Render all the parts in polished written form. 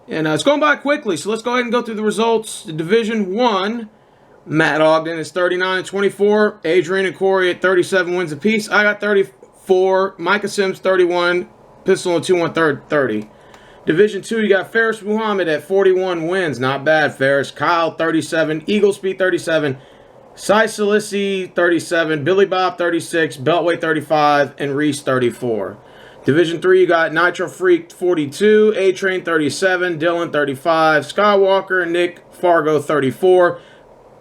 And it's going by quickly, so let's go ahead and go through the results. The Division 1, Matt Ogden is 39 and 24. Adrian and Corey at 37 wins apiece. I got 34. Micah Sims 31. Pistol and 2-1 30. Division 2, you got Ferris Muhammad at 41 wins. Not bad, Ferris. Kyle 37. Eagle Speed 37. Cy Salisi 37. Billy Bob 36. Beltway 35. And Reese 34. Division 3, you got Nitro Freak 42, A-Train 37, Dylan 35, Skywalker and Nick Fargo 34,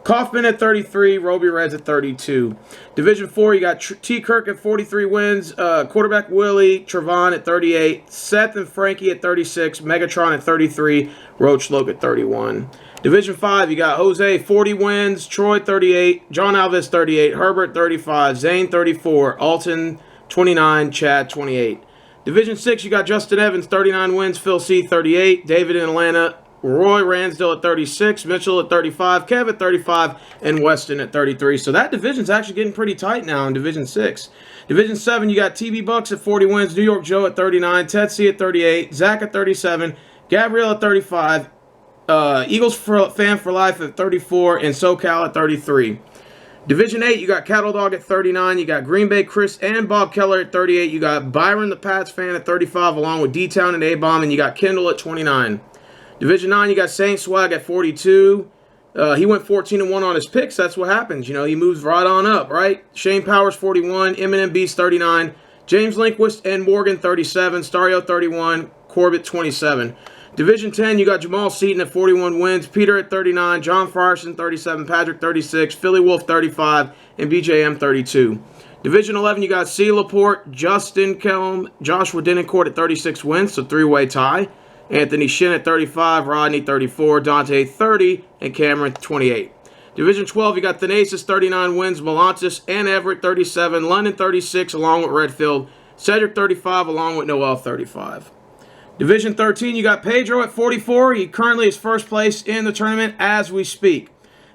Kaufman at 33, Roby Reds at 32. Division 4, you got T. Kirk at 43 wins, quarterback Willie Trevon at 38, Seth and Frankie at 36, Megatron at 33, Roach Loke at 31. Division 5, you got Jose 40 wins, Troy 38, John Alvis 38, Herbert 35, Zane 34, Alton 29, Chad 28. Division 6, you got Justin Evans, 39 wins, Phil C, 38, David in Atlanta, Roy Ransdell at 36, Mitchell at 35, Kev at 35, and Weston at 33. So that division's actually getting pretty tight now in Division 6. Division 7, you got TB Bucks at 40 wins, New York Joe at 39, Ted C at 38, Zach at 37, Gabrielle at 35, Eagles Fan for Life at 34, and SoCal at 33. Division 8, you got Cattle Dog at 39. You got Green Bay Chris and Bob Keller at 38. You got Byron the Pats fan at 35, along with D-Town and A-Bomb. And you got Kendall at 29. Division 9, you got Saint Swag at 42. He went 14-1 on his picks. That's what happens. You know, he moves right on up, right? Shane Powers, 41. Eminem Beast, 39. James Linquist and Morgan, 37. Stario, 31. Corbett, 27. Division 10, you got Jamal Seaton at 41 wins, Peter at 39, John Frierson 37, Patrick 36, Philly Wolf 35, and BJM 32. Division 11, you got C. Laporte, Justin Kelm, Joshua Denoncourt at 36 wins, so three-way tie. Anthony Shin at 35, Rodney 34, Dante 30, and Cameron 28. Division 12, you got Thanasis 39 wins, Melantis and Everett 37, London 36 along with Redfield, Cedric 35 along with Noel 35. Division 13, you got Pedro at 44. He currently is first place in the tournament as we speak.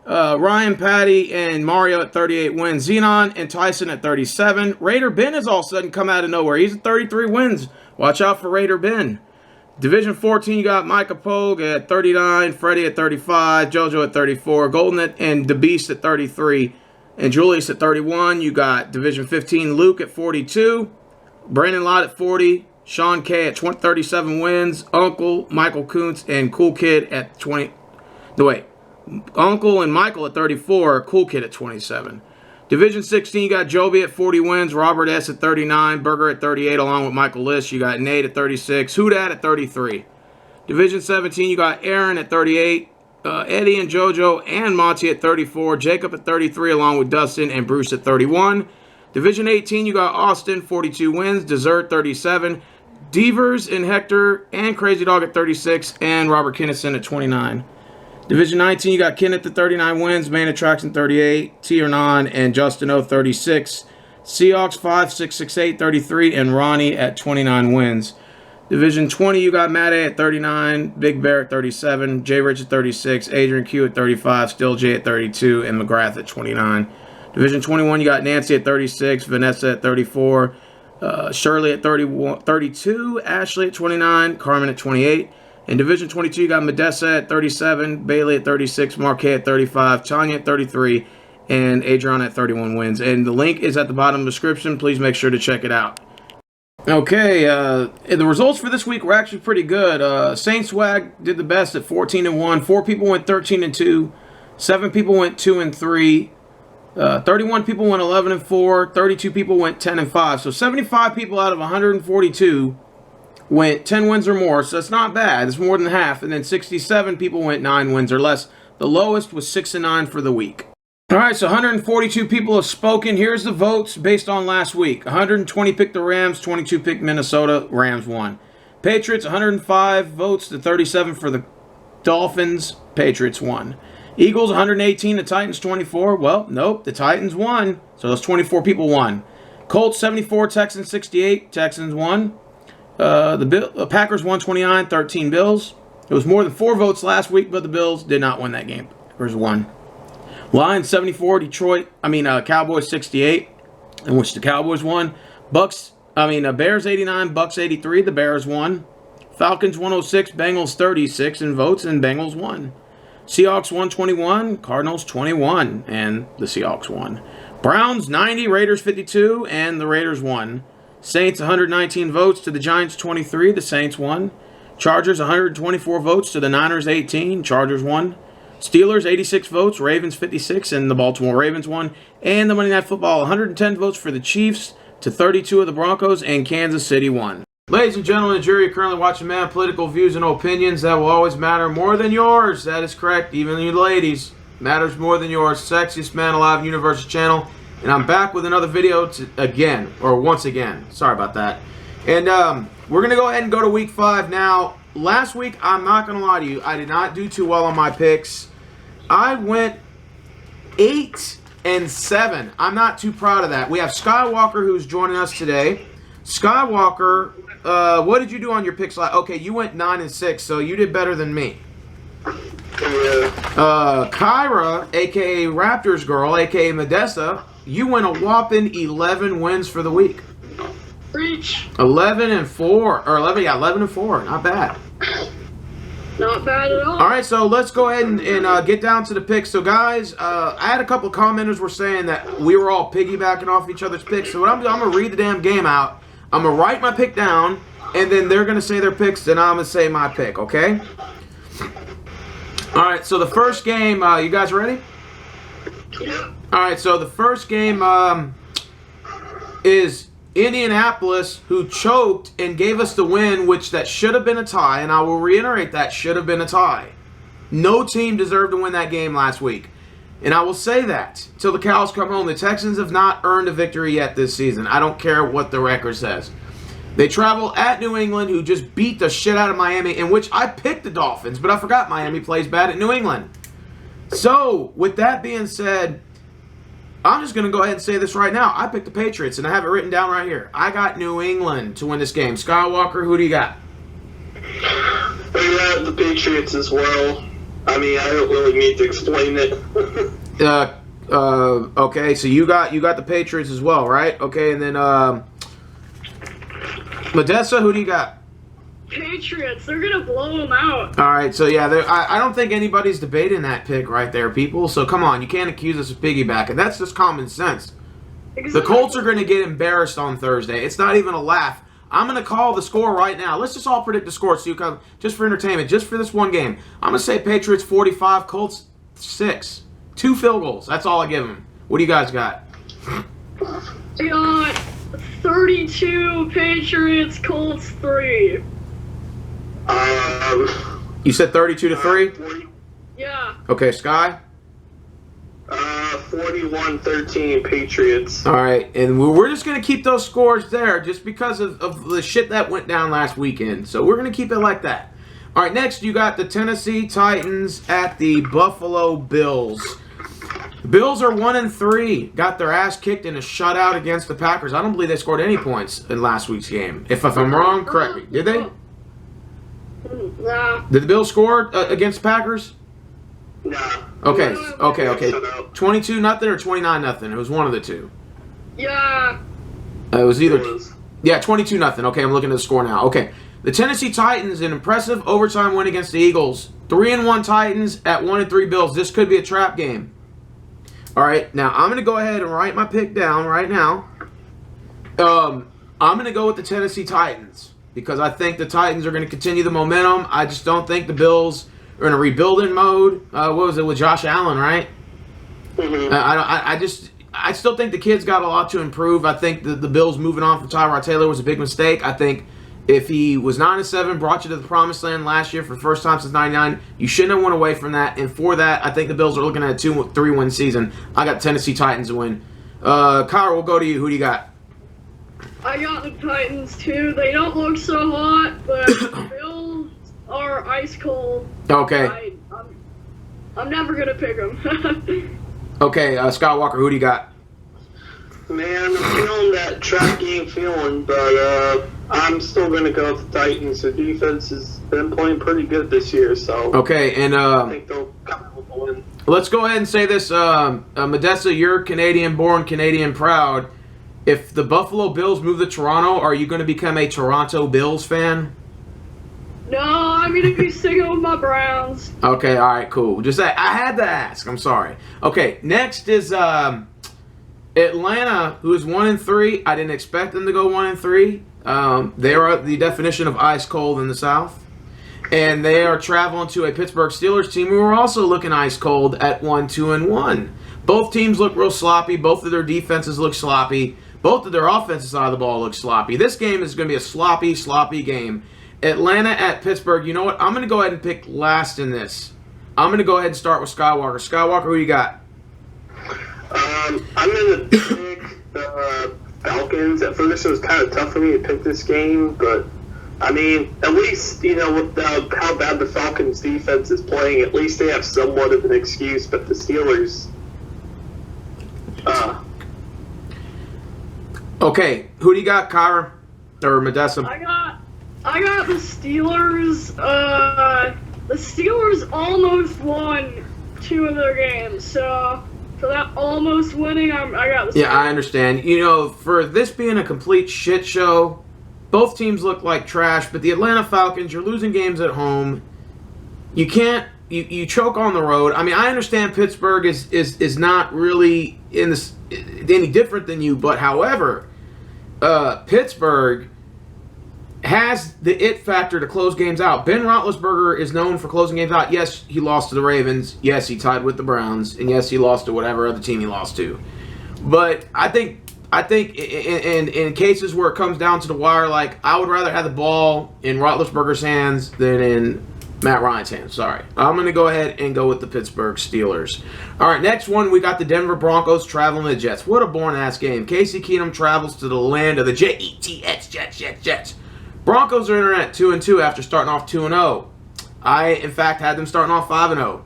Ryan, Patty, and Mario at 38 wins. Xenon and Tyson at 37. Raider Ben has all of a sudden come out of nowhere. He's at 33 wins. Watch out for Raider Ben. Division 14, you got Micah Pogue at 39. Freddie at 35. JoJo at 34. Golden and The Beast at 33. And Julius at 31. You got Division 15, Luke at 42. Brandon Lott at 40. Sean K at 37 wins. Uncle, Michael Kuntz, and Cool Kid at 20. No, wait. Uncle and Michael at 34. Cool Kid at 27. Division 16, you got Joby at 40 wins. Robert S. at 39. Berger at 38, along with Michael Liss. You got Nate at 36. Houdat at 33. Division 17, you got Aaron at 38. Eddie and JoJo and Monty at 34. Jacob at 33, along with Dustin and Bruce at 31. Division 18, you got Austin, 42 wins. Desert, 37. Devers and Hector and Crazy Dog at 36, and Robert Kinnison at 29. Division 19, you got Kenneth at 39 wins, Man Attraction 38, Tiernon and Justin O 36, Seahawks 5668 33, and Ronnie at 29 wins. Division 20, you got Matt A at 39, Big Bear at 37, J Rich at 36, Adrian Q at 35, Still J at 32, and McGrath at 29. Division 21, you got Nancy at 36, Vanessa at 34, Shirley at 32, Ashley at 29, Carmen at 28. In Division 22, you got Medessa at 37, Bailey at 36, Marquet at 35, Tanya at 33, and Adrian at 31 wins. And the link is at the bottom of the description. Please make sure to check it out. Okay, the results for this week were actually pretty good. Saint Swag did the best at 14-1. 4 people went 13-2. 7 people went 2-3. 31 people went 11-4, 32 people went 10-5. So 75 people out of 142 went 10 wins or more. So that's not bad. It's more than half. And then 67 people went 9 wins or less. The lowest was 6-9 for the week. All right, so 142 people have spoken. Here's the votes based on last week. 120 picked the Rams, 22 picked Minnesota. Rams won. Patriots, 105 votes to 37 for the Dolphins. Patriots won. Eagles 118, the Titans 24. Well, nope, the Titans won. So those 24 people won. Colts 74, Texans 68. Texans won. The Packers 129, 13 Bills. It was more than 4 votes last week, but the Bills did not win that game. Packers won. Lions 74, Cowboys 68, in which the Cowboys won. Bears 89, Bucks 83. The Bears won. Falcons 106, Bengals 36 in votes, and Bengals won. Seahawks 121, Cardinals 21, and the Seahawks won. Browns 90, Raiders 52, and the Raiders won. Saints 119 votes to the Giants 23, the Saints won. Chargers 124 votes to the Niners 18, Chargers won. Steelers 86 votes, Ravens 56, and the Baltimore Ravens won. And the Monday Night Football 110 votes for the Chiefs to 32 of the Broncos, and Kansas City won. Ladies and gentlemen, the jury, you're currently watching Man Political Views and Opinions that will always matter more than yours. That is correct. Even you ladies, matters more than yours. Sexiest man alive, Universe Channel. And I'm back with another video once again. Sorry about that. And we're going to go ahead and go to week 5 now. Last week, I'm not going to lie to you, I did not do too well on my picks. I went 8-7. I'm not too proud of that. We have Skywalker who's joining us today. Skywalker, what did you do on your picks? Okay, you went 9-6, so you did better than me. Kyra, a.k.a. Raptors Girl, a.k.a. Modesta, you went a whopping 11 wins for the week. Reach. 11-4, or 11-4, not bad. Not bad at all. All right, so let's go ahead and get down to the picks. So, guys, I had a couple commenters were saying that we were all piggybacking off each other's picks. So, what I'm going to read the damn game out. I'm going to write my pick down, and then they're going to say their picks, and I'm going to say my pick, okay? All right, so the first game, you guys ready? Yeah. All right, so the first game is Indianapolis, who choked and gave us the win, which that should have been a tie, and I will reiterate that should have been a tie. No team deserved to win that game last week. And I will say that till the cows come home. The Texans have not earned a victory yet this season. I don't care what the record says. They travel at New England, who just beat the shit out of Miami, in which I picked the Dolphins, but I forgot Miami plays bad at New England. So, with that being said, I'm just going to go ahead and say this right now. I picked the Patriots, and I have it written down right here. I got New England to win this game. Skywalker, who do you got? I got the Patriots as well. I mean, I don't really need to explain it. Okay, so you got the Patriots as well, right? Okay, and then Modesta, who do you got? Patriots. They're gonna blow them out. All right, so yeah, I don't think anybody's debating that pick right there, people. So come on, you can't accuse us of piggybacking. That's just common sense. Exactly. The Colts are going to get embarrassed on Thursday. It's not even a laugh. I'm going to call the score right now. Let's just all predict the score, so you come just for entertainment, just for this one game. I'm going to say Patriots 45, Colts 6. 2 field goals. That's all I give them. What do you guys got? I got 32 Patriots, Colts 3. You said 32-3? 40, Yeah. Okay, Sky? 41-13 Patriots. All right, and we're just going to keep those scores there just because of the shit that went down last weekend. So we're going to keep it like that. All right, next you got the Tennessee Titans at the Buffalo Bills. The Bills are 1-3. Got their ass kicked in a shutout against the Packers. I don't believe they scored any points in last week's game. If I'm wrong, correct me. Did they? Nah. Did the Bills score against Packers? Nah. Okay. 22-0 or 29-0. It was one of the two. Yeah. It was either 22-0. Okay, I'm looking at the score now. Okay. The Tennessee Titans, an impressive overtime win against the Eagles. 3-1 Titans at 1-3 Bills. This could be a trap game. All right, now I'm going to go ahead and write my pick down right now. I'm going to go with the Tennessee Titans because I think the Titans are going to continue the momentum. I just don't think the Bills are in a rebuilding mode. What was it with Josh Allen, right? Mm-hmm. I still think the kid's got a lot to improve. I think the Bills moving on from Tyrod Taylor was a big mistake. I think if he was 9-7, brought you to the promised land last year for the first time since '99, you shouldn't have went away from that. And for that, I think the Bills are looking at a 2-3-win season. I got Tennessee Titans to win. Kyle, we'll go to you. Who do you got? I got the Titans too. They don't look so hot, but the Bills are ice cold. Okay. I'm never gonna pick them. Okay, Scott Walker, who do you got? Man, I'm feeling that trap game feeling, but I'm still going to go with the Titans. The defense has been playing pretty good this year, so Okay, and I think they'll come out with a win. let's go ahead and say this. Modesta, you're Canadian-born, Canadian-proud. If the Buffalo Bills move to Toronto, are you going to become a Toronto Bills fan? No, I'm gonna be sticking with my Browns. Okay, all right, cool. Just I had to ask. I'm sorry. Okay, next is Atlanta, who is 1-3. I didn't expect them to go 1-3. They are the definition of ice cold in the South, and they are traveling to a Pittsburgh Steelers team who are also looking ice cold at 1-2-1. Both teams look real sloppy. Both of their defenses look sloppy. Both of their offensive side of the ball look sloppy. This game is going to be a sloppy, sloppy game. Atlanta at Pittsburgh. You know what? I'm going to go ahead and pick last in this. I'm going to go ahead and start with Skywalker. Skywalker, who you got? I'm going to pick the Falcons. At first, it was kind of tough for me to pick this game, but I mean, at least, you know, with how bad the Falcons' defense is playing, at least they have somewhat of an excuse. But the Steelers, Okay, who do you got, Kyra? Or Modessa? I got the Steelers. The Steelers almost won 2 of their games, so for that almost winning, I got the Steelers. Yeah, I understand. You know, for this being a complete shit show, both teams look like trash, but the Atlanta Falcons, you're losing games at home. You can't, you choke on the road. I mean, I understand Pittsburgh is not really in this any different than you, but however, Pittsburgh has the it factor to close games out. Ben Roethlisberger is known for closing games out. Yes, he lost to the Ravens. Yes, he tied with the Browns, and yes, he lost to whatever other team he lost to. But I think in cases where it comes down to the wire, like, I would rather have the ball in Roethlisberger's hands than in Matt Ryan's hands. Sorry. I'm going to go ahead and go with the Pittsburgh Steelers. All right, next one, we got the Denver Broncos traveling to the Jets. What a boring-ass game. Casey Keenum travels to the land of the Jets, Jets. Broncos are in at 2-2 after starting off 2-0. I, in fact, had them starting off 5-0.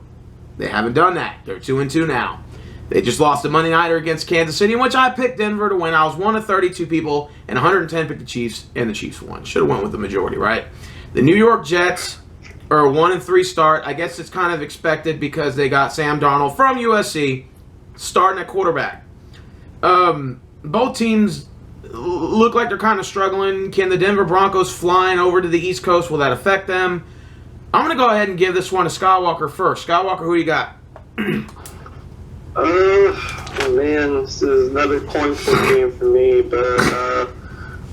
They haven't done that. They're 2-2 now. They just lost a Monday Nighter against Kansas City, in which I picked Denver to win. I was one of 32 people, and 110 picked the Chiefs, and the Chiefs won. Should have went with the majority, right? The New York Jets are a 1-3 start. I guess it's kind of expected because they got Sam Darnold from USC starting at quarterback. Both teams look like they're kind of struggling. Can the Denver Broncos flying over to the East Coast, will that affect them? I'm going to go ahead and give this one to Skywalker first. Skywalker, who you got? Oh man, this is another coin flip game for me, but I'm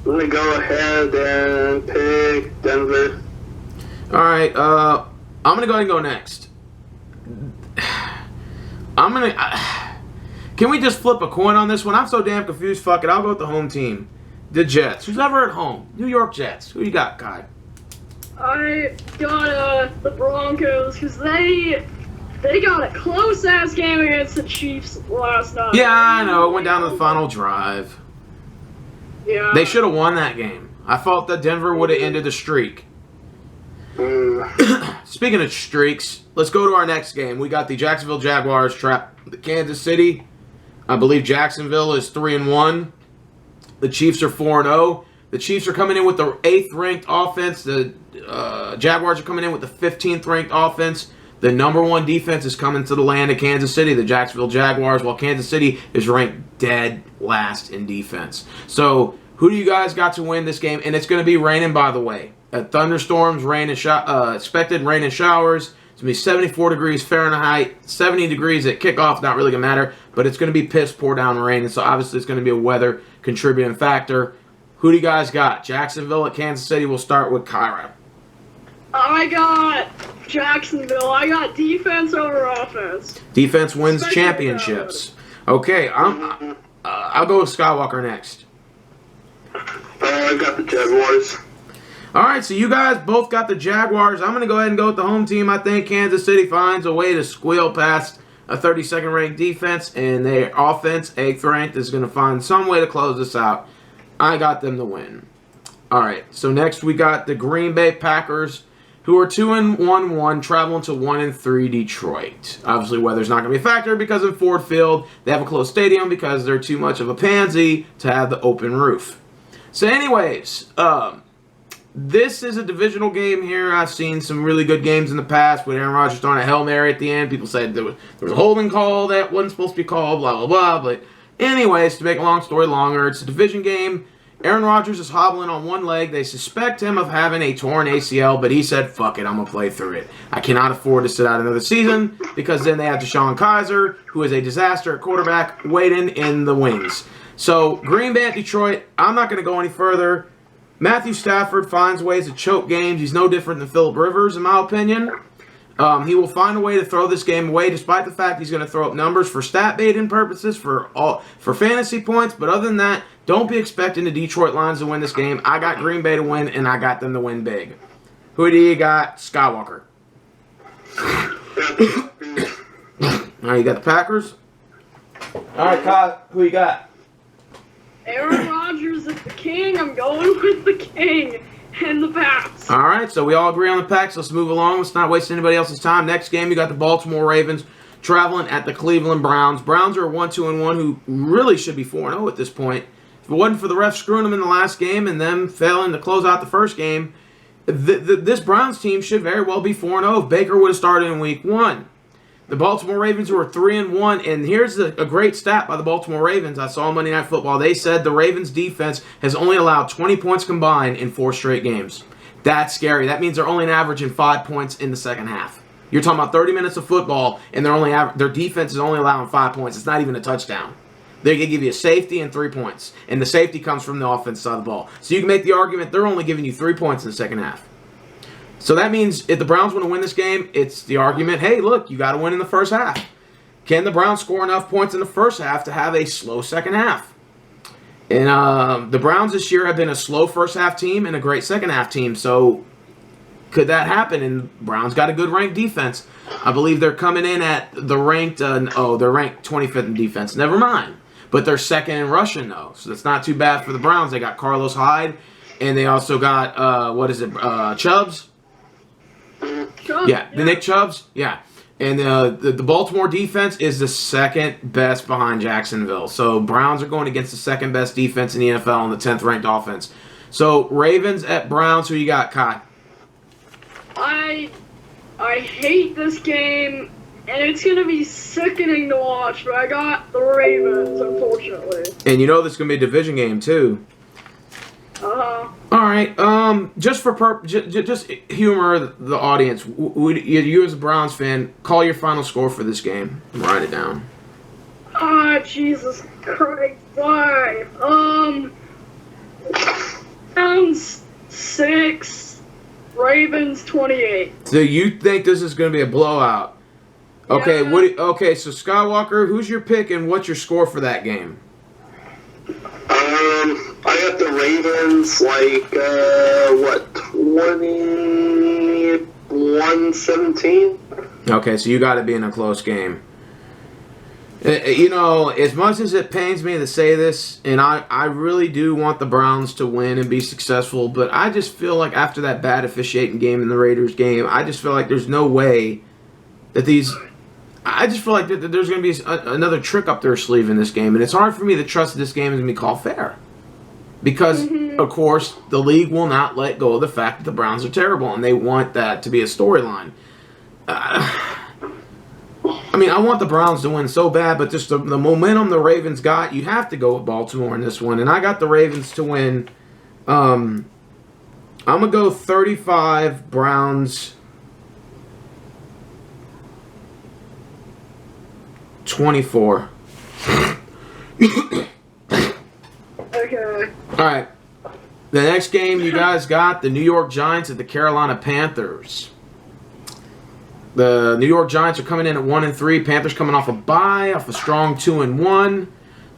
going to go ahead and pick Denver. All right, I'm going to go ahead and go next. I'm going to... Can we just flip a coin on this one? I'm so damn confused. Fuck it. I'll go with the home team. The Jets. Who's ever at home? New York Jets. Who you got, Kai? I got the Broncos because they got a close-ass game against the Chiefs last night. Yeah, I know. It went down to the final drive. Yeah. They should have won that game. I thought that Denver would have ended the streak. Speaking of streaks, let's go to our next game. We got the Jacksonville Jaguars trap the Kansas City. I believe Jacksonville is 3-1. The Chiefs are 4-0. The Chiefs are coming in with the 8th ranked offense. The Jaguars are coming in with the 15th ranked offense. The number 1 defense is coming to the land of Kansas City, the Jacksonville Jaguars, while Kansas City is ranked dead last in defense. So, who do you guys got to win this game? And it's going to be raining, by the way. Thunderstorms, rain and expected rain and showers. It's going to be 74 degrees Fahrenheit, 70 degrees at kickoff. Not really going to matter, but it's going to be piss pour down rain. And so obviously it's going to be a weather contributing factor. Who do you guys got? Jacksonville at Kansas City. We'll start with Kyra. I got Jacksonville. I got defense over offense. Defense wins championships. Okay, I'll go with Skywalker next. I got the Jaguars. All right, so you guys both got the Jaguars. I'm going to go ahead and go with the home team. I think Kansas City finds a way to squeal past a 32nd ranked defense, and their offense, 8th ranked, is going to find some way to close this out. I got them to win. All right, so next we got the Green Bay Packers, who are 2-1-1, traveling to 1-3 Detroit. Obviously, weather's not going to be a factor because in Ford Field, they have a closed stadium because they're too much of a pansy to have the open roof. So anyways, this is a divisional game here. I've seen some really good games in the past with Aaron Rodgers throwing a Hail Mary at the end. People said there was a holding call that wasn't supposed to be called, blah, blah, blah. But anyways, to make a long story longer, it's a division game. Aaron Rodgers is hobbling on one leg. They suspect him of having a torn ACL, but he said, fuck it, I'm going to play through it. I cannot afford to sit out another season because then they have Deshaun Kaiser, who is a disaster at quarterback, waiting in the wings. So, Green Bay at Detroit, I'm not going to go any further. Matthew Stafford finds ways to choke games. He's no different than Phillip Rivers, in my opinion. He will find a way to throw this game away, despite the fact he's going to throw up numbers for stat baiting purposes, for fantasy points. But other than that, don't be expecting the Detroit Lions to win this game. I got Green Bay to win, and I got them to win big. Who do you got? Skywalker. All right, you got the Packers. All right, Kyle, who you got? Aaron Rodgers is the king. I'm going with the king and the Pats. All right, so we all agree on the Packs. Let's move along. Let's not waste anybody else's time. Next game, you got the Baltimore Ravens traveling at the Cleveland Browns. Browns are 1-2-1, who really should be 4-0 at this point. If it wasn't for the ref screwing them in the last game and them failing to close out the first game, this Browns team should very well be 4-0 if Baker would have started in Week 1. The Baltimore Ravens were 3-1, and here's a great stat by the Baltimore Ravens. I saw on Monday Night Football. They said the Ravens' defense has only allowed 20 points combined in 4 straight games. That's scary. That means they're only averaging 5 points in the second half. You're talking about 30 minutes of football, and their defense is only allowing 5 points. It's not even a touchdown. They can give you a safety and 3 points, and the safety comes from the offense side of the ball. So you can make the argument they're only giving you 3 points in the second half. So that means if the Browns want to win this game, it's the argument, hey, look, you got to win in the first half. Can the Browns score enough points in the first half to have a slow second half? And the Browns this year have been a slow first half team and a great second half team. So could that happen? And Browns got a good ranked defense. I believe they're coming in at the ranked, they're ranked 25th in defense. Never mind. But they're second in rushing, though. So that's not too bad for the Browns. They got Carlos Hyde, and they also got, Chubbs? Yeah, the Nick Chubbs. Yeah. And the Baltimore defense is the second best behind Jacksonville. So Browns are going against the second best defense in the NFL and the 10th ranked offense. So Ravens at Browns, who you got, Kai? I hate this game, and it's going to be sickening to watch, but I got the Ravens, unfortunately. And you know this is going to be a division game, too. All right. Just for just humor the audience. You as a Browns fan, call your final score for this game and write it down. Jesus Christ! Why? Browns 6, Ravens 28. So you think this is going to be a blowout? Okay. Yeah. Okay. So Skywalker, who's your pick and what's your score for that game? I got the Ravens, 21-17? Okay, so you got to be in a close game. As much as it pains me to say this, and I really do want the Browns to win and be successful, but I just feel like after that bad officiating game in the Raiders game, I just feel like there's no way that I just feel like that there's going to be another trick up their sleeve in this game, and it's hard for me to trust that this game is going to be called fair. Because, of course, the league will not let go of the fact that the Browns are terrible, and they want that to be a storyline. I want the Browns to win so bad, but just the momentum the Ravens got, you have to go with Baltimore in this one. And I got the Ravens to win. I'm going to go 35, Browns 24. Okay. All right. The next game you guys got the New York Giants at the Carolina Panthers. The New York Giants are coming in at 1-3. Panthers coming off a bye, off a strong 2-1.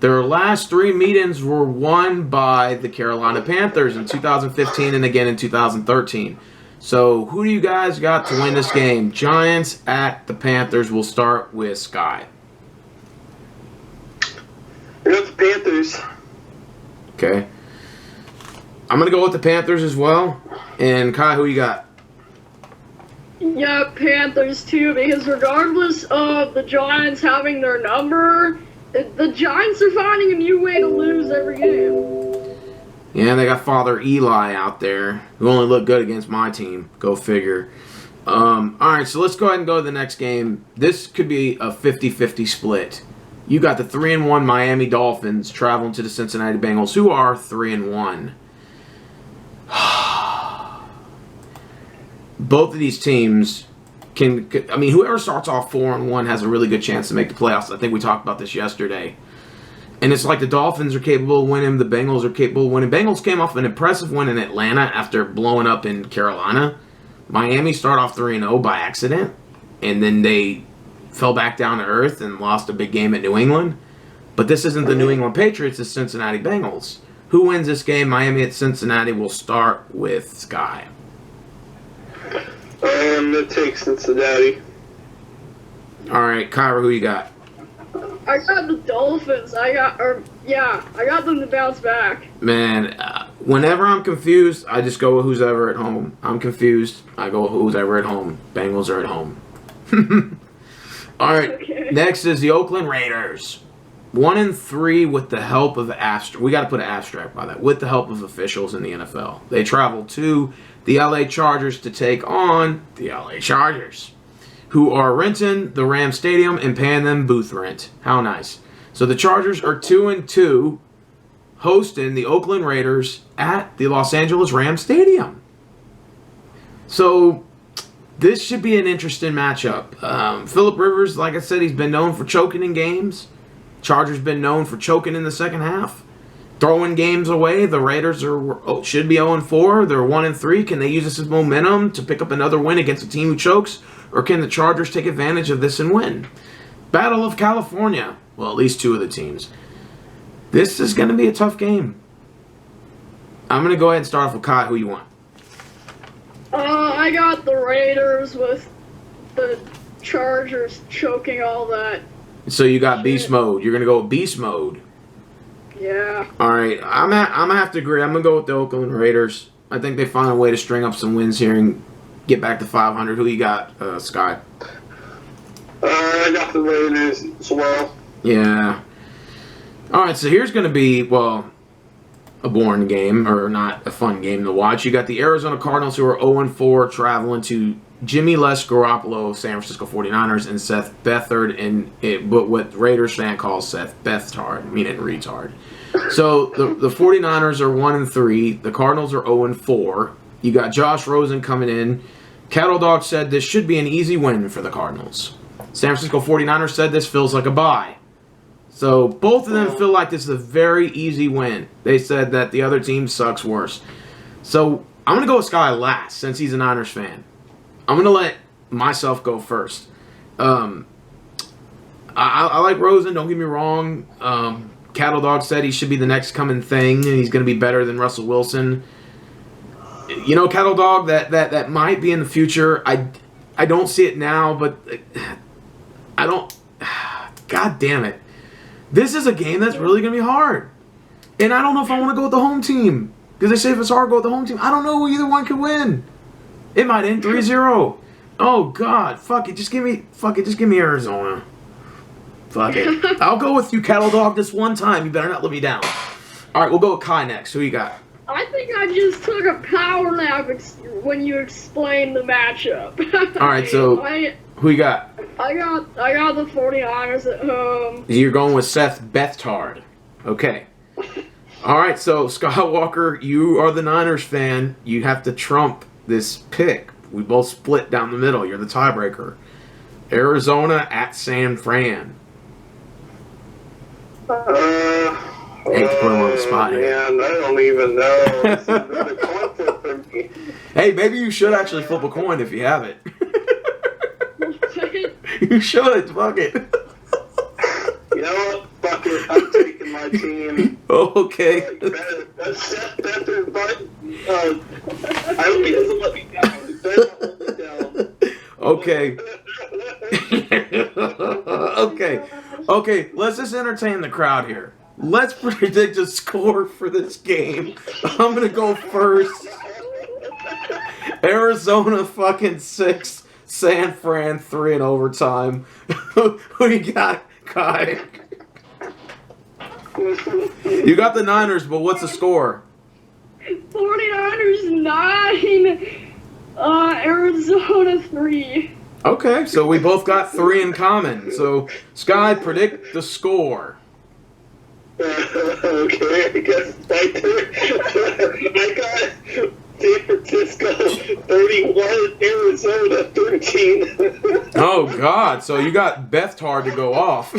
Their last 3 meetings were won by the Carolina Panthers in 2015 and again in 2013. So who do you guys got to win this game? Giants at the Panthers. We'll start with Sky. I got the Panthers. Okay. I'm going to go with the Panthers as well. And Kai, who you got? Yeah, Panthers too, because regardless of the Giants having their number, the Giants are finding a new way to lose every game. Yeah, they got Father Eli out there, who only looked good against my team. Go figure. All right, so let's go ahead and go to the next game. This could be a 50-50 split. You got the 3-1 Miami Dolphins traveling to the Cincinnati Bengals, who are 3-1. Both of these teams can. I mean, whoever starts off 4-1 has a really good chance to make the playoffs. I think we talked about this yesterday. And it's like the Dolphins are capable of winning. The Bengals are capable of winning. Bengals came off an impressive win in Atlanta after blowing up in Carolina. Miami started off 3-0 by accident. And then they fell back down to earth and lost a big game at New England. But this isn't the New England Patriots. It's Cincinnati Bengals. Who wins this game? Miami at Cincinnati. Will start with Sky. It takes Cincinnati. All right, Kyra, who you got? I got the Dolphins. I got them to bounce back. Man, whenever I'm confused, I just go with who's ever at home. I'm confused, I go with who's ever at home. Bengals are at home. All right, Okay. next is the Oakland Raiders. 1-3 with the help of we got to put an abstract by that. With the help of officials in the NFL, they travel to the LA Chargers to take on the LA Chargers, who are renting the Ram Stadium and paying them booth rent. How nice. So the Chargers are 2-2, hosting the Oakland Raiders at the Los Angeles Rams Stadium. So this should be an interesting matchup. Phillip Rivers, like I said, he's been known for choking in games. Chargers been known for choking in the second half, throwing games away. The Raiders should be 0-4. They're 1-3. Can they use this as momentum to pick up another win against a team who chokes? Or can the Chargers take advantage of this and win? Battle of California. Well, at least two of the teams. This is going to be a tough game. I'm going to go ahead and start off with Kai. Who you want? I got the Raiders with the Chargers choking all that. So you got beast mode. You're going to go with beast mode. Yeah. All right. I'm going to have to agree. I'm going to go with the Oakland Raiders. I think they find a way to string up some wins here and get back to 500. Who you got, Sky? I got the Raiders as well. Yeah. All right, so here's going to be, well, a boring game, or not a fun game to watch. You got the Arizona Cardinals, who are 0-4, traveling to Jimmy Les Garoppolo, San Francisco 49ers, and Seth Beathard, but what Raiders fan calls Seth Bethtard, meaning retard. So the 49ers are 1-3. The Cardinals are 0-4. You got Josh Rosen coming in. Cattle Dog said this should be an easy win for the Cardinals. San Francisco 49ers said this feels like a bye. So both of them feel like this is a very easy win. They said that the other team sucks worse. So I'm going to go with Sky last since he's a Niners fan. I'm going to let myself go first. I like Rosen, don't get me wrong. Cattle Dog said he should be the next coming thing, and he's going to be better than Russell Wilson. You know, Cattle Dog, that might be in the future. I don't see it now, but I don't... God damn it. This is a game that's really going to be hard. And I don't know if I want to go with the home team. Because they say if it's hard, go with the home team. I don't know who either one could win. It might end 3-0. Oh, God. Fuck it. Just give me Arizona. Fuck it. I'll go with you, Cattle Dog, this one time. You better not let me down. All right, we'll go with Kai next. Who you got? I think I just took a power nap when you explained the matchup. All right, so who you got? I got the 49ers at home. You're going with Seth Bethtard. Okay. All right, so Skywalker, you are the Niners fan. You have to trump this pick. We both split down the middle. You're the tiebreaker. Arizona at San Fran. I hate to put him on the spot here. Man, I don't even know. This is a conflict for me. Hey, maybe you should actually flip a coin if you have it. You should. Fuck it. You know what? Fuck it. I'm taking my team. Okay. That's Seth Beathard's butt. I hope he doesn't let me down. He better not let me down. Okay. Okay, let's just entertain the crowd here. Let's predict a score for this game. I'm going to go first. Arizona fucking 6, San Fran 3 in overtime. Who you got, Kai? You got the Niners, but what's the score? 49ers 9, Arizona 3. Okay, so we both got 3 in common. So, Sky, predict the score. Okay, I guess I got San Francisco 31, Arizona 13. Oh, God. So, you got Bethtard to go off.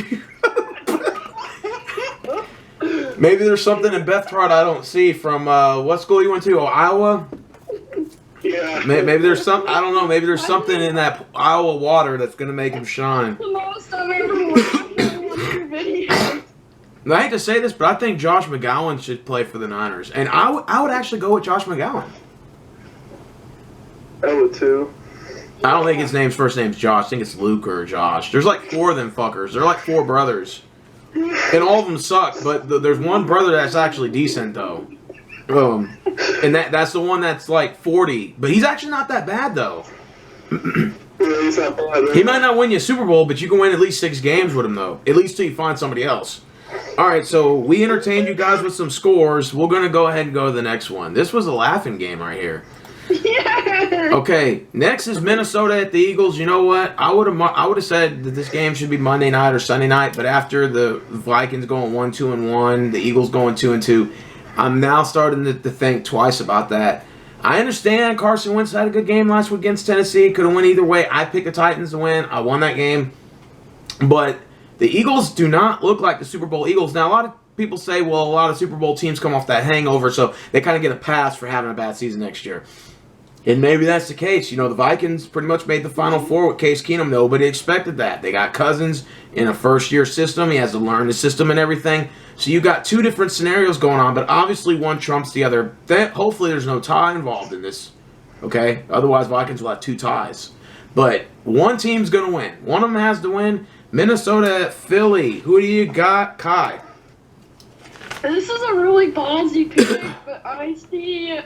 Maybe there's something in Bethtard I don't see from, what school you went to? Oh, Iowa? Yeah. Maybe there's some, I don't know, maybe there's something in that Iowa water that's going to make him shine. The most I've ever watched in your videos. I hate to say this, but I think Josh McGowan should play for the Niners. And I would actually go with Josh McGowan. I would too. I don't think his first name's Josh. I think it's Luke or Josh. There's like 4 of them fuckers. They're like 4 brothers. And all of them suck, but there's one brother that's actually decent, though. And that's the one that's like 40. But he's actually not that bad, though. He's not bad, He might not win you a Super Bowl, but you can win at least 6 games with him, though. At least till you find somebody else. All right, so we entertained you guys with some scores. We're going to go ahead and go to the next one. This was a laughing game right here. Yeah. Okay, next is Minnesota at the Eagles. You know what? I would have said that this game should be Monday night or Sunday night, but after the Vikings going 1-2-1, the Eagles going 2-2, I'm now starting to think twice about that. I understand Carson Wentz had a good game last week against Tennessee. Could have went either way. I picked the Titans to win. I won that game. But the Eagles do not look like the Super Bowl Eagles. Now, a lot of people say, well, a lot of Super Bowl teams come off that hangover, so they kind of get a pass for having a bad season next year. And maybe that's the case. You know, the Vikings pretty much made the Final Four with Case Keenum. Nobody expected that. They got Cousins in a first-year system. He has to learn the system and everything. So you got 2 different scenarios going on, but obviously one trumps the other. Hopefully there's no tie involved in this, okay? Otherwise, Vikings will have 2 ties. But one team's going to win. One of them has to win. Minnesota at Philly. Who do you got, Kai? This is a really ballsy pick, but I see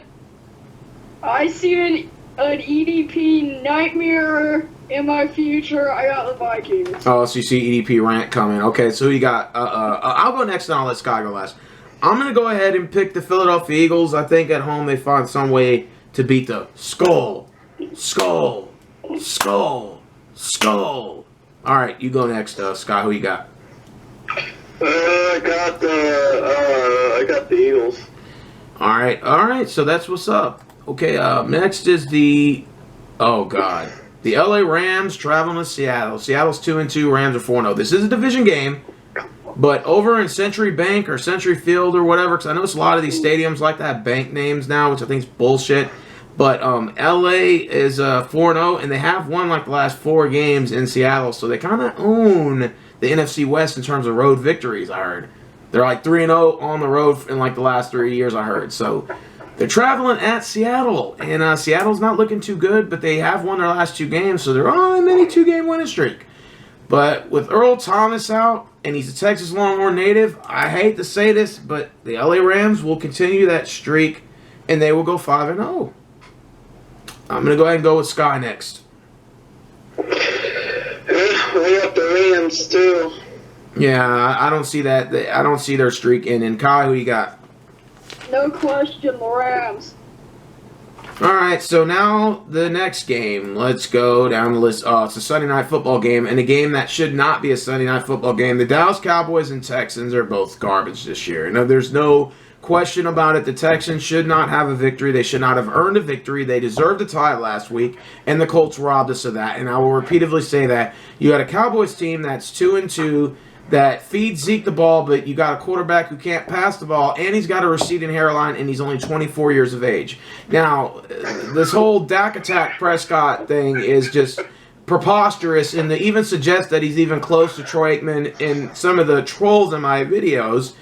an EDP nightmare in my future. I got the Vikings. Oh, so you see EDP rant coming. Okay, so you got, I'll go next and I'll let Sky go last. I'm going to go ahead and pick the Philadelphia Eagles. I think at home they find some way to beat the Skull. All right, you go next, Sky. Who you got? I got the Eagles. All right. So that's what's up. Okay, next is the LA Rams traveling to Seattle. Seattle's 2-2, Rams are 4-0. This is a division game, but over in Century Bank or Century Field or whatever, because I notice a lot of these stadiums like to have bank names now, which I think is bullshit. But LA is 4-0, and they have won like the last 4 games in Seattle, so they kind of own the NFC West in terms of road victories, I heard. They're like 3-0 on the road in like the last 3 years, I heard. So they're traveling at Seattle, and Seattle's not looking too good, but they have won their last 2 games, so they're on a mini 2-game winning streak. But with Earl Thomas out, and he's a Texas Longhorn native, I hate to say this, but the LA Rams will continue that streak, and they will go 5-0. I'm going to go ahead and go with Sky next. We got the Rams, too. Yeah, I don't see that. I don't see their streak ending. Kai, who you got? No question, the Rams. All right, so now the next game. Let's go down the list. It's a Sunday Night Football game, and a game that should not be a Sunday Night Football game. The Dallas Cowboys and Texans are both garbage this year. Now, there's no question about it. The Texans should not have a victory. They should not have earned a victory. They deserved a tie last week, and the Colts robbed us of that. And I will repeatedly say that. You got a Cowboys team that's 2-2, that feeds Zeke the ball, but you got a quarterback who can't pass the ball, and he's got a receding hairline, and he's only 24 years of age. Now, this whole Dak attack Prescott thing is just preposterous, and to even suggest that he's even close to Troy Aikman in some of the trolls in my videos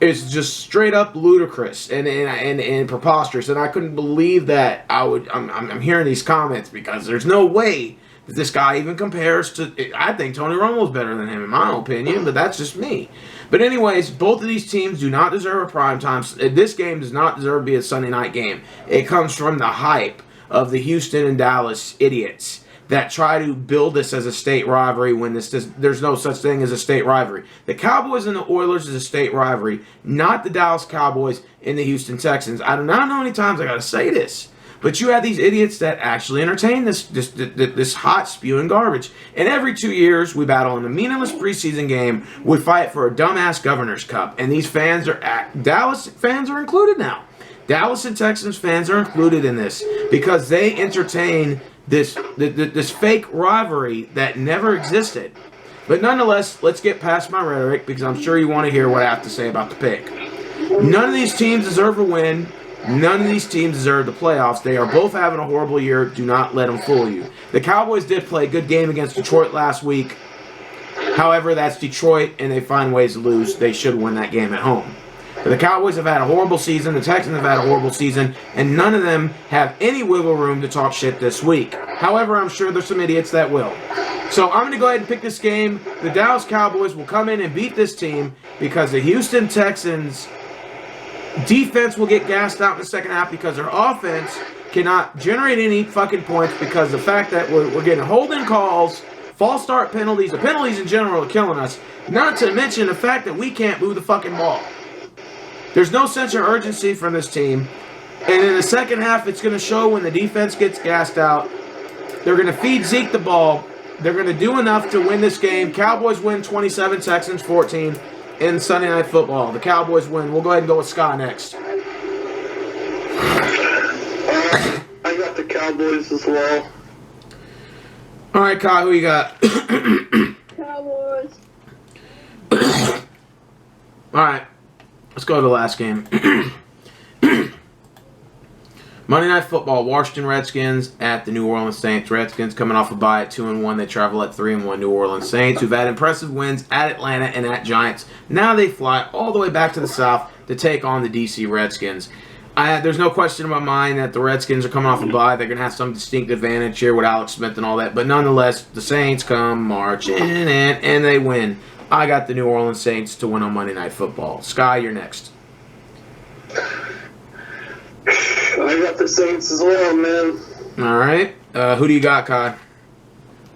is just straight up ludicrous and preposterous. And I couldn't believe that I'm hearing these comments, because there's no way that this guy even compares to. I think Tony Romo's better than him in my opinion, but that's just me. But anyways, both of these teams do not deserve a prime time. This game does not deserve to be a Sunday night game. It comes from the hype of the Houston and Dallas idiots that try to build this as a state rivalry when there's no such thing as a state rivalry. The Cowboys and the Oilers is a state rivalry, not the Dallas Cowboys and the Houston Texans. I do not know how many times I got to say this, But you have these idiots that actually entertain this hot spewing garbage. And every 2 years, we battle in a meaningless preseason game. We fight for a dumbass Governor's Cup. And these fans Dallas fans are included now. Dallas and Texans fans are included in this because they entertain this fake rivalry that never existed. But nonetheless, let's get past my rhetoric because I'm sure you want to hear what I have to say about the pick. None of these teams deserve a win. None of these teams deserve the playoffs. They are both having a horrible year. Do not let them fool you. The Cowboys did play a good game against Detroit last week. However, that's Detroit, and they find ways to lose. They should win that game at home. But the Cowboys have had a horrible season. The Texans have had a horrible season. And none of them have any wiggle room to talk shit this week. However, I'm sure there's some idiots that will. So I'm going to go ahead and pick this game. The Dallas Cowboys will come in and beat this team because the Houston Texans defense will get gassed out in the second half because their offense cannot generate any fucking points because the fact that we're getting holding calls, false start penalties, the penalties in general are killing us. Not to mention the fact that we can't move the fucking ball. There's no sense of urgency from this team. And in the second half, it's going to show when the defense gets gassed out. They're going to feed Zeke the ball. They're going to do enough to win this game. Cowboys win 27, Texans 14 in Sunday Night Football. The Cowboys win. We'll go ahead and go with Scott next. I got the Cowboys as well. All right, Kai, who you got? Cowboys. All right. Let's go to the last game. Monday Night Football, Washington Redskins at the New Orleans Saints. Redskins coming off a bye at 2-1. They travel at 3-1. New Orleans Saints, who've had impressive wins at Atlanta and at Giants. Now they fly all the way back to the South to take on the D.C. Redskins. There's no question in my mind that the Redskins are coming off a bye. They're going to have some distinct advantage here with Alex Smith and all that. But nonetheless, the Saints come marching in and they win. I got the New Orleans Saints to win on Monday Night Football. Sky, you're next. I got the Saints as well, man. All right. Who do you got, Kai?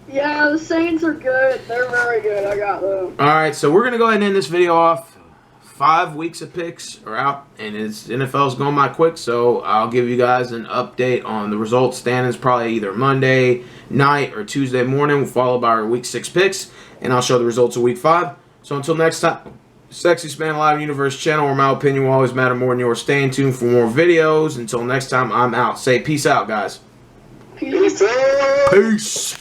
Yeah, the Saints are good. They're very good. I got them. All right, so we're going to go ahead and end this video off. 5 weeks of picks are out, and NFL's going by quick, so I'll give you guys an update on the results standings probably either Monday night or Tuesday morning, followed by our Week 6 picks, and I'll show the results of Week 5. So until next time, Sexy Span Live Universe channel, where my opinion will always matter more than yours. Stay tuned for more videos. Until next time, I'm out. Say peace out, guys. Peace. Peace out. Peace.